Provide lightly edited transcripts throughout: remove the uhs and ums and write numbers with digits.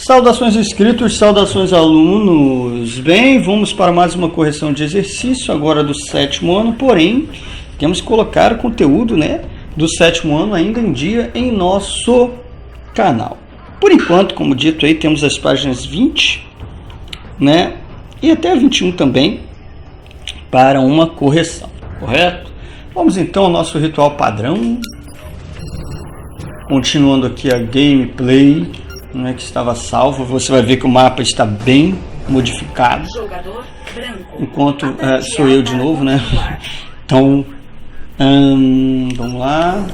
Saudações inscritos, saudações alunos. Bem, vamos para mais uma correção de exercício, agora do 7º ano, porém, temos que colocar o conteúdo, do 7º ano ainda em dia em nosso canal. Por enquanto, como dito aí, temos as páginas 20, e até 21 também, para uma correção, correto? Vamos então ao nosso ritual padrão, continuando aqui a gameplay, que estava salvo. Você vai ver que o mapa está bem modificado, enquanto sou eu de novo, Então, vamos lá,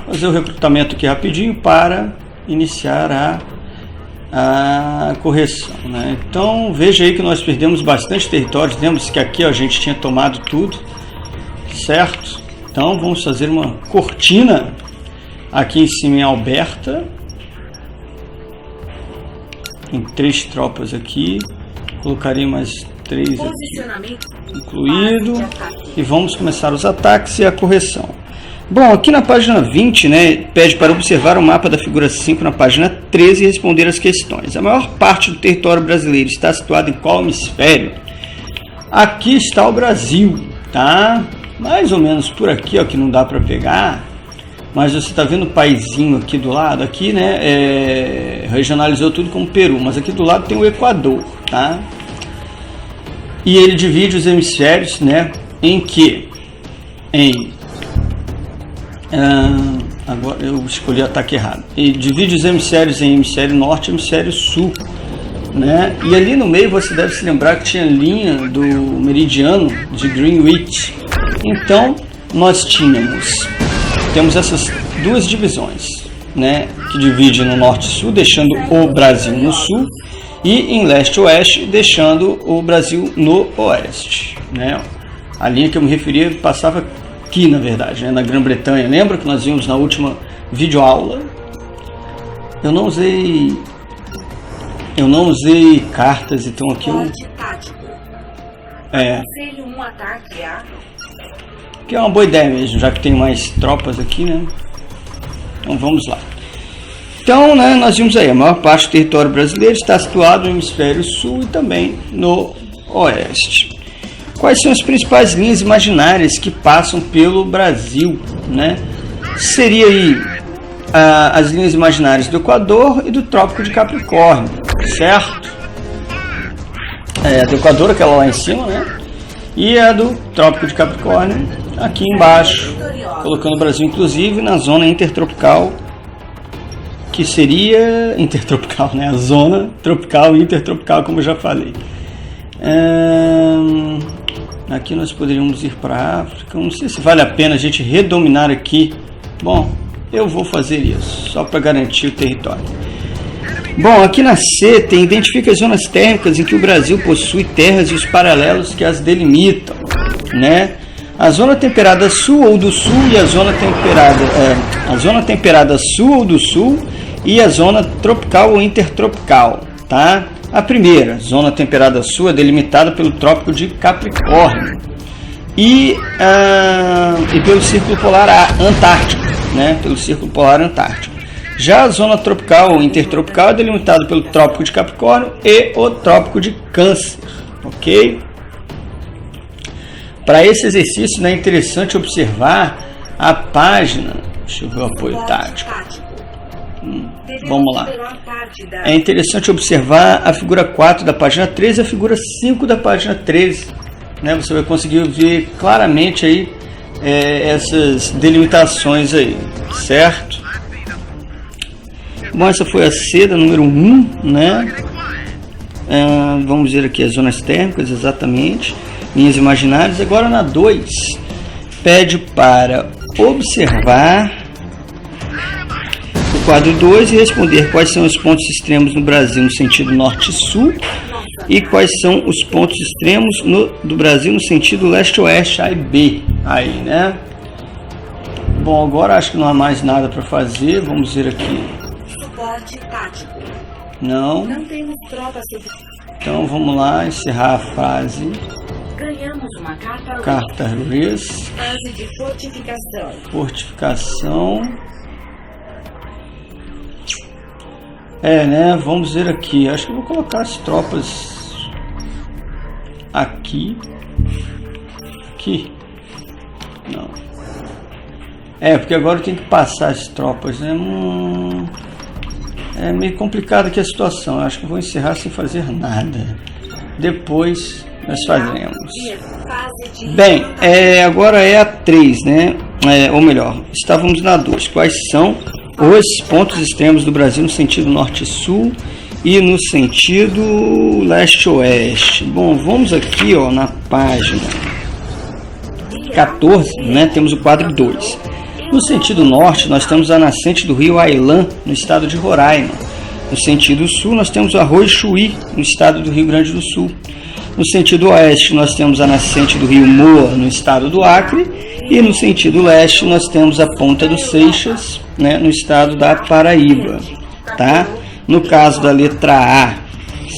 fazer o recrutamento aqui rapidinho para iniciar a correção, Então, veja aí que nós perdemos bastante território. Lembra-se que aqui a gente tinha tomado tudo, certo? Então, vamos fazer uma cortina aqui em cima em Alberta. Tem 3 tropas aqui, colocarei mais 3 aqui, incluído, e vamos começar os ataques e a correção. Bom, aqui na página 20, pede para observar o mapa da figura 5 na página 13 e responder as questões. A maior parte do território brasileiro está situado em qual hemisfério? Aqui está o Brasil, tá? Mais ou menos por aqui, ó, que não dá para pegar. Mas você está vendo o paizinho aqui do lado, aqui, regionalizou tudo como Peru, mas aqui do lado tem o Equador, tá? E ele divide os hemisférios, em que? Agora eu escolhi o ataque errado. Ele divide os hemisférios em hemisfério norte e hemisfério sul, E ali no meio você deve se lembrar que tinha a linha do meridiano de Greenwich. Então, nós temos essas duas divisões, que divide no norte e sul, deixando o Brasil no sul, e em leste e oeste, deixando o Brasil no oeste, A linha que eu me referi passava aqui, na verdade, na Grã-Bretanha. Lembra que nós vimos na última videoaula? Eu não usei cartas, então aqui que é uma boa ideia mesmo, já que tem mais tropas aqui, Então vamos lá. Então, nós vimos aí, a maior parte do território brasileiro está situado no hemisfério sul e também no oeste. Quais são as principais linhas imaginárias que passam pelo Brasil, Seria aí as linhas imaginárias do Equador e do Trópico de Capricórnio, certo? A do Equador, aquela lá em cima, E a do Trópico de Capricórnio aqui embaixo, colocando o Brasil inclusive na zona intertropical, que seria intertropical, a zona tropical e intertropical, como eu já falei. Aqui nós poderíamos ir para a África. Não sei se vale a pena a gente redominar aqui. Bom, eu vou fazer isso só para garantir o território. Bom, aqui na C identifica as zonas térmicas em que o Brasil possui terras e os paralelos que as delimitam, A zona temperada sul ou do sul e a zona temperada sul ou do sul e a zona tropical ou intertropical, tá? A primeira, zona temperada sul, é delimitada pelo Trópico de Capricórnio e pelo Círculo Polar Antártico, Pelo Círculo Polar Antártico. Já a zona tropical ou intertropical é delimitada pelo Trópico de Capricórnio e o Trópico de Câncer, ok? Para esse exercício, é interessante observar a página. Deixa eu ver o apoio tático. Vamos lá. É interessante observar a figura 4 da página 13 e a figura 5 da página 13. Você vai conseguir ver claramente aí essas delimitações aí, certo? Bom, essa foi a C da número 1, Vamos ver aqui as zonas térmicas, exatamente, linhas imaginárias. Agora na 2, pede para observar o quadro 2 e responder quais são os pontos extremos no Brasil no sentido norte e sul e quais são os pontos extremos do Brasil no sentido leste-oeste, A e B. Aí, Bom, agora acho que não há mais nada para fazer. Vamos ver aqui. Não temos tropas. Então vamos lá, encerrar a fase. Ganhamos uma carta Ruiz. Fase de fortificação. né? Vamos ver aqui. Acho que eu vou colocar as tropas aqui. Aqui. Não. Porque agora eu tenho que passar as tropas, né? É meio complicado aqui a situação. Eu acho que eu vou encerrar sem fazer nada. Depois nós faremos. Bem, agora é a 3, né? Ou melhor, estávamos na 2. Quais são os pontos extremos do Brasil no sentido norte-sul e no sentido leste-oeste? Bom, vamos aqui, ó, na página 14, né? Temos o quadro 2. No sentido norte, nós temos a nascente do rio Ailã, no estado de Roraima. No sentido sul, nós temos o arroio Chuí, no estado do Rio Grande do Sul. No sentido oeste, nós temos a nascente do rio Moa, no estado do Acre. E no sentido leste, nós temos a Ponta dos Seixas, né, no estado da Paraíba. Tá? No caso da letra A,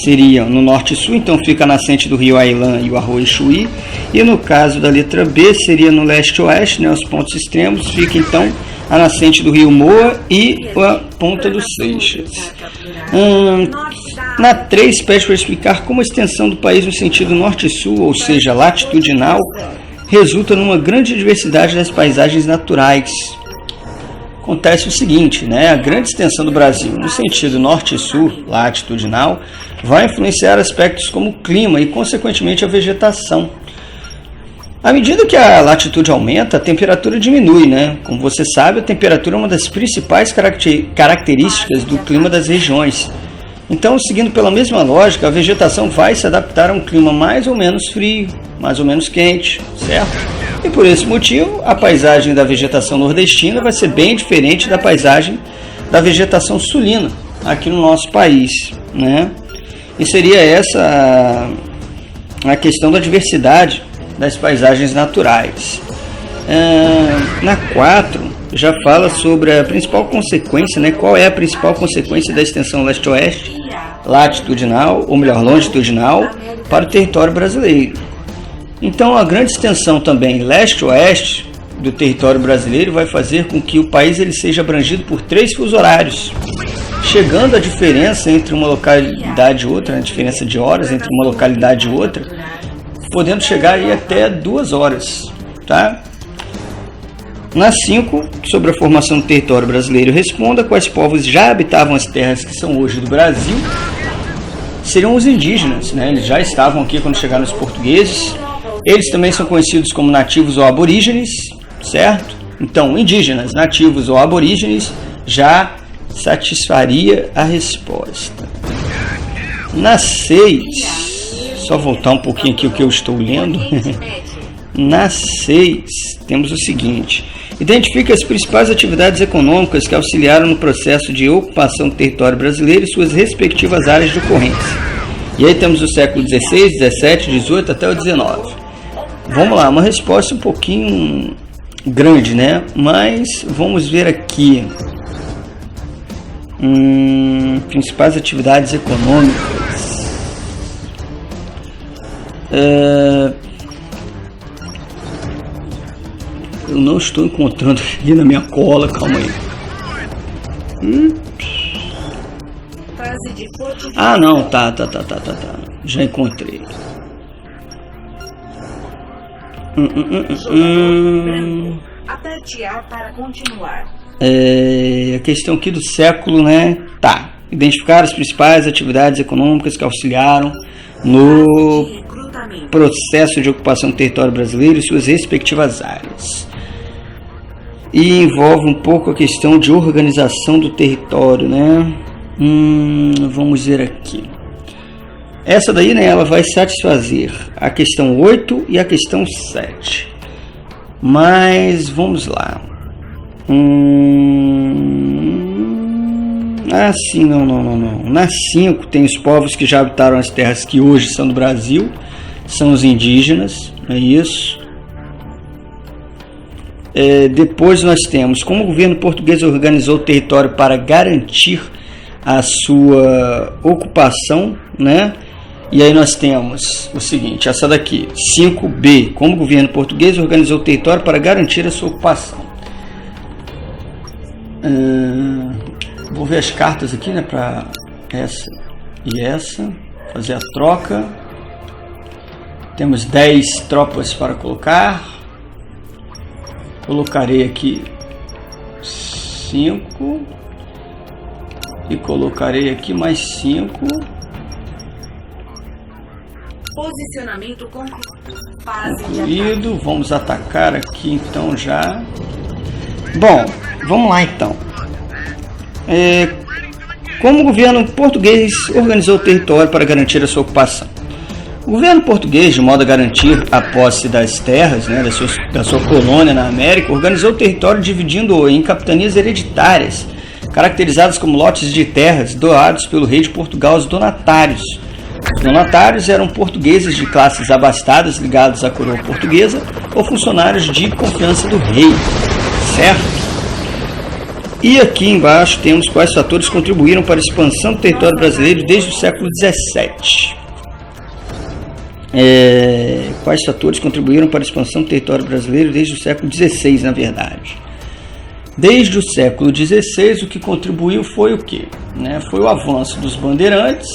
seria no norte e sul, então fica a nascente do rio Ailã e o arroio Chuí. E no caso da letra B, seria no leste-oeste, né, os pontos extremos, fica então a nascente do rio Moa e a Ponta dos Seixas. Na 3, pede para explicar como a extensão do país no sentido norte e sul, ou seja, latitudinal, resulta numa grande diversidade das paisagens naturais. Acontece o seguinte, né? A grande extensão do Brasil no sentido norte e sul, latitudinal, vai influenciar aspectos como o clima e, consequentemente, a vegetação. À medida que a latitude aumenta, a temperatura diminui, né? Como você sabe, a temperatura é uma das principais características do clima das regiões. Então, seguindo pela mesma lógica, a vegetação vai se adaptar a um clima mais ou menos frio, mais ou menos quente, certo? E por esse motivo, a paisagem da vegetação nordestina vai ser bem diferente da paisagem da vegetação sulina, aqui no nosso país, né? E seria essa a questão da diversidade das paisagens naturais. Na 4, já fala sobre a principal consequência, né? Qual é a principal consequência da extensão leste-oeste, latitudinal, ou melhor, longitudinal, para o território brasileiro. Então, a grande extensão também leste-oeste do território brasileiro vai fazer com que o país ele seja abrangido por 3 fusos horários, chegando a diferença entre uma localidade e outra, a diferença de horas entre uma localidade e outra, podendo chegar aí até 2 horas, tá? Na 5, sobre a formação do território brasileiro, responda quais povos já habitavam as terras que são hoje do Brasil. Seriam os indígenas, né? Eles já estavam aqui quando chegaram os portugueses. Eles também são conhecidos como nativos ou aborígenes, certo? Então, indígenas, nativos ou aborígenes já satisfaria a resposta. Na 6, só voltar um pouquinho aqui o que eu estou lendo. Na 6, temos o seguinte: identifique as principais atividades econômicas que auxiliaram no processo de ocupação do território brasileiro e suas respectivas áreas de ocorrência. E aí temos o século XVI, XVII, XVIII até o XIX. Vamos lá, uma resposta um pouquinho grande, né? Mas vamos ver aqui. Principais atividades econômicas. Eu não estou encontrando aqui na minha cola, calma aí. Ah, não, tá. Já encontrei. Aperte A para continuar. A questão aqui do século, né? Tá. Identificar as principais atividades econômicas que auxiliaram no processo de ocupação do território brasileiro e suas respectivas áreas. E envolve um pouco a questão de organização do território, né? Vamos ver aqui. Essa daí, né, ela vai satisfazer a questão 8 e a questão 7. Mas vamos lá. Sim, não. Na 5 tem os povos que já habitaram as terras que hoje são do Brasil. São os indígenas, é isso. Depois nós temos como o governo português organizou o território para garantir a sua ocupação, né? E aí nós temos o seguinte, essa daqui, 5B, como o governo português organizou o território para garantir a sua ocupação. Vou ver as cartas aqui, né, para essa e essa, fazer a troca. Temos 10 tropas para colocar. Colocarei aqui 5 e colocarei aqui mais 5. Posicionamento concluído. Vamos atacar aqui então já. Bom, vamos lá então. Como o governo português organizou o território para garantir a sua ocupação? O governo português, de modo a garantir a posse das terras, né, da sua colônia na América, organizou o território dividindo-o em capitanias hereditárias, caracterizadas como lotes de terras doados pelo rei de Portugal aos donatários. Os donatários eram portugueses de classes abastadas ligados à coroa portuguesa ou funcionários de confiança do rei, certo? E aqui embaixo temos quais fatores contribuíram para a expansão do território brasileiro desde o século XVII. Quais fatores contribuíram para a expansão do território brasileiro desde o século XVI, na verdade? Desde o século XVI, o que contribuiu foi o quê? Foi o avanço dos bandeirantes,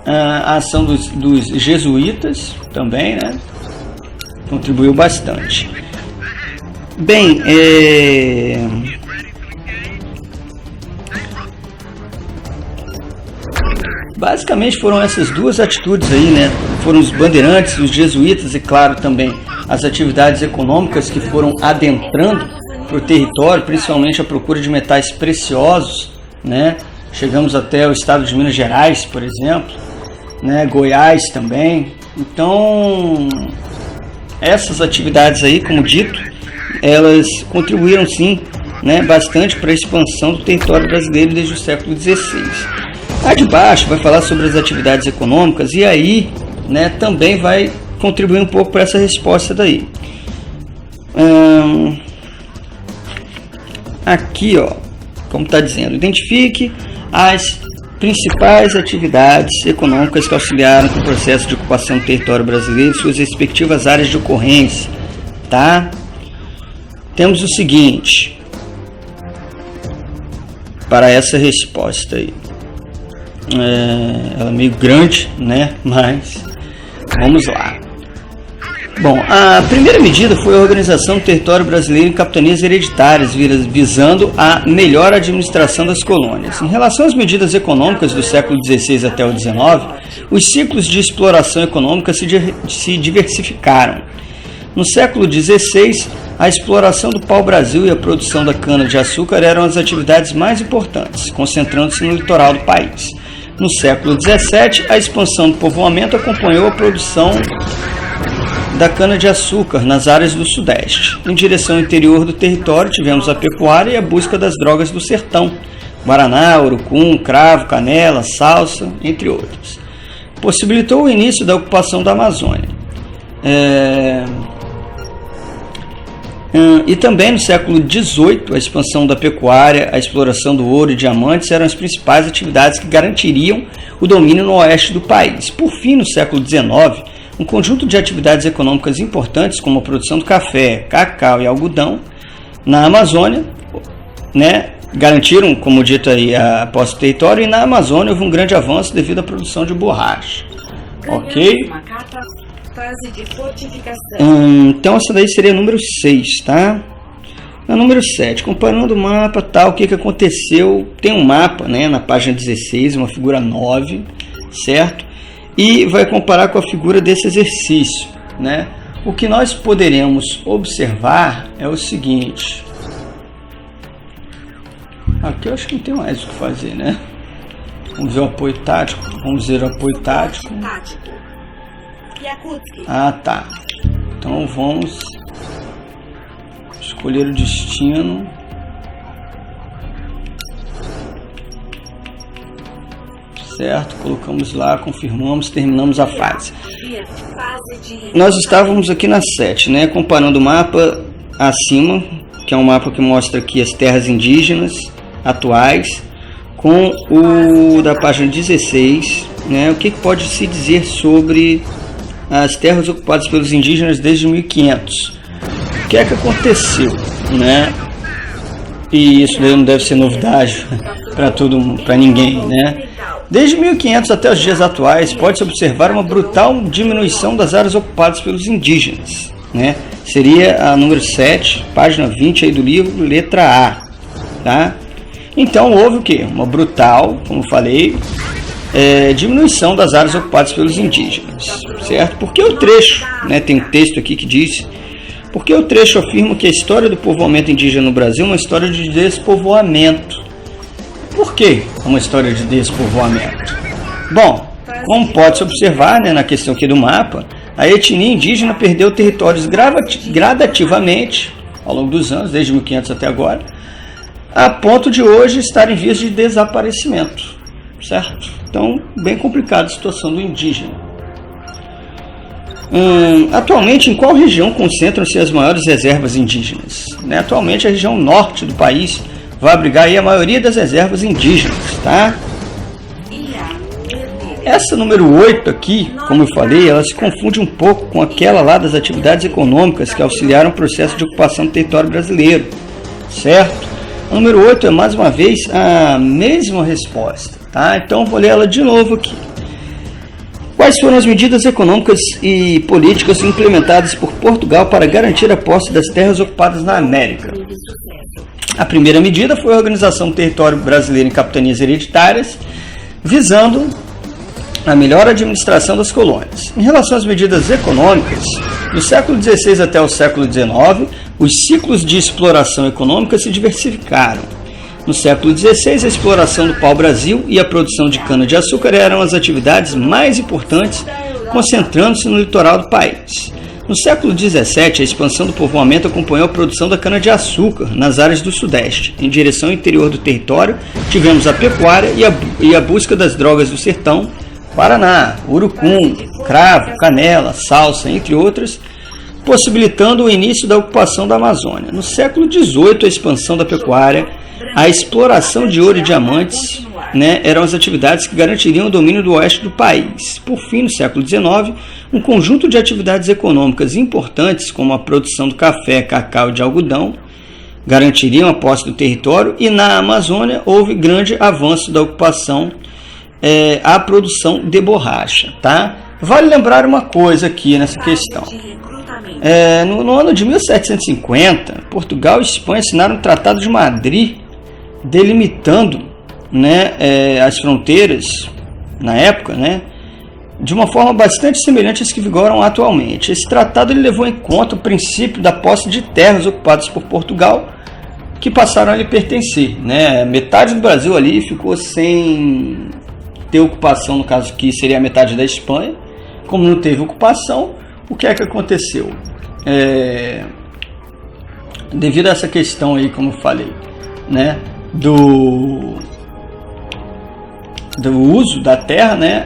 a ação dos jesuítas também, né? Contribuiu bastante. Bem, basicamente foram essas duas atitudes aí, né? Foram os bandeirantes, os jesuítas e, claro, também as atividades econômicas que foram adentrando para o território, principalmente a procura de metais preciosos, né? Chegamos até o estado de Minas Gerais, por exemplo, né? Goiás também. Então, essas atividades aí, como dito, elas contribuíram sim, né, bastante para a expansão do território brasileiro desde o século XVI. A de baixo vai falar sobre as atividades econômicas e aí, né, também vai contribuir um pouco para essa resposta daí. Aqui, ó, como está dizendo, identifique as principais atividades econômicas que auxiliaram no processo de ocupação do território brasileiro e suas respectivas áreas de ocorrência, tá? Temos o seguinte para essa resposta aí. Ela é meio grande, né? Mas vamos lá. Bom, a primeira medida foi a organização do território brasileiro em capitanias hereditárias, visando a melhor administração das colônias. Em relação às medidas econômicas do século XVI até o XIX, os ciclos de exploração econômica se diversificaram. No século XVI, a exploração do pau-brasil e a produção da cana-de-açúcar eram as atividades mais importantes, concentrando-se no litoral do país. No século XVII, a expansão do povoamento acompanhou a produção da cana-de-açúcar nas áreas do Sudeste. Em direção ao interior do território, tivemos a pecuária e a busca das drogas do sertão, guaraná, urucum, cravo, canela, salsa, entre outros. Possibilitou o início da ocupação da Amazônia. E também no século XVIII, a expansão da pecuária, a exploração do ouro e diamantes eram as principais atividades que garantiriam o domínio no oeste do país. Por fim, no século XIX, um conjunto de atividades econômicas importantes, como a produção do café, cacau e algodão na Amazônia, né, garantiram, como dito aí, a posse do território, e na Amazônia houve um grande avanço devido à produção de borracha. Ok? Fase de fortificação. Então essa daí seria o número 6, tá? No número 7, comparando o mapa, tal, o que aconteceu. Tem um mapa, né, na página 16, uma figura 9, certo? E vai comparar com a figura desse exercício, né? O que nós poderemos observar é o seguinte. Aqui eu acho que não tem mais o que fazer, né? Vamos ver o apoio tático. Vamos ver o apoio tático. Ah, tá. Então vamos escolher o destino. Certo, colocamos lá, confirmamos, terminamos a fase. Nós estávamos aqui na 7, né? Comparando o mapa acima, que é um mapa que mostra aqui as terras indígenas atuais, com o da página 16, né? O que pode se dizer sobre as terras ocupadas pelos indígenas desde 1500? O que é que aconteceu, né? E isso daí não deve ser novidade para ninguém, né? Desde 1500 até os dias atuais, pode-se observar uma brutal diminuição das áreas ocupadas pelos indígenas, né? Seria a número 7, página 20 aí do livro, letra A, tá? Então houve o quê? Uma brutal, como falei, diminuição das áreas ocupadas pelos indígenas, certo? Porque o trecho, né, tem um texto aqui que diz, porque o trecho afirma que a história do povoamento indígena no Brasil é uma história de despovoamento. Por que uma história de despovoamento? Bom, como pode-se observar, né, na questão aqui do mapa, a etnia indígena perdeu territórios gradativamente ao longo dos anos, desde 1500 até agora, a ponto de hoje estar em vias de desaparecimento, certo? Então, bem complicada a situação do indígena. Atualmente, em qual região concentram-se as maiores reservas indígenas? Né? Atualmente, a região norte do país vai abrigar aí a maioria das reservas indígenas, tá? Essa número 8 aqui, como eu falei, ela se confunde um pouco com aquela lá das atividades econômicas que auxiliaram o processo de ocupação do território brasileiro, certo? A número 8 é, mais uma vez, a mesma resposta, tá? Então, vou ler ela de novo aqui. Quais foram as medidas econômicas e políticas implementadas por Portugal para garantir a posse das terras ocupadas na América? A primeira medida foi a organização do território brasileiro em capitanias hereditárias, visando a melhor administração das colônias. Em relação às medidas econômicas, do século XVI até o século XIX, os ciclos de exploração econômica se diversificaram. No século XVI, a exploração do pau-brasil e a produção de cana-de-açúcar eram as atividades mais importantes, concentrando-se no litoral do país. No século XVII, a expansão do povoamento acompanhou a produção da cana-de-açúcar nas áreas do Sudeste. Em direção ao interior do território, tivemos a pecuária e a busca das drogas do sertão, Paraná, urucum, cravo, canela, salsa, entre outras, possibilitando o início da ocupação da Amazônia. No século XVIII, a expansão da pecuária, a exploração de ouro e diamantes, né, eram as atividades que garantiriam o domínio do oeste do país. Por fim, no século XIX, um conjunto de atividades econômicas importantes, como a produção do café, cacau e de algodão, garantiriam a posse do território, e na Amazônia houve grande avanço da ocupação, a produção de borracha, tá? Vale lembrar uma coisa aqui nessa questão. No ano de 1750, Portugal e Espanha assinaram o Tratado de Madrid, delimitando, né, as fronteiras, na época, né, de uma forma bastante semelhante às que vigoram atualmente. Esse tratado ele levou em conta o princípio da posse de terras ocupadas por Portugal, que passaram a lhe pertencer, né? Metade do Brasil ali ficou sem ter ocupação, no caso que seria a metade da Espanha. Como não teve ocupação, o que é que aconteceu? Devido a essa questão aí, como eu falei, né, do uso da terra, né,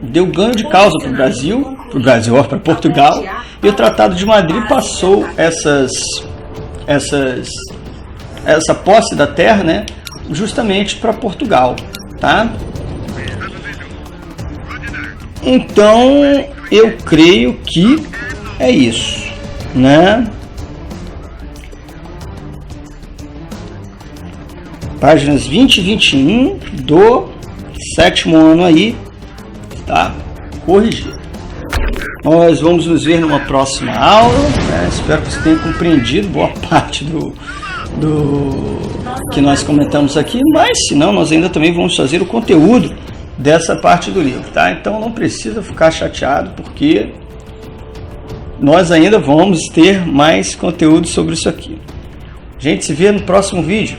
deu ganho de causa para o Brasil, para Portugal, e o Tratado de Madrid passou essa posse da terra, né, justamente para Portugal, tá? Então, eu creio que é isso, né? Páginas 20 e 21 do 7º ano aí, tá? Corrigido. Nós vamos nos ver numa próxima aula, né? Espero que você tenha compreendido boa parte do que nós comentamos aqui, mas se não, nós ainda também vamos fazer o conteúdo dessa parte do livro, tá? Então não precisa ficar chateado, porque nós ainda vamos ter mais conteúdo sobre isso aqui. A gente se vê no próximo vídeo.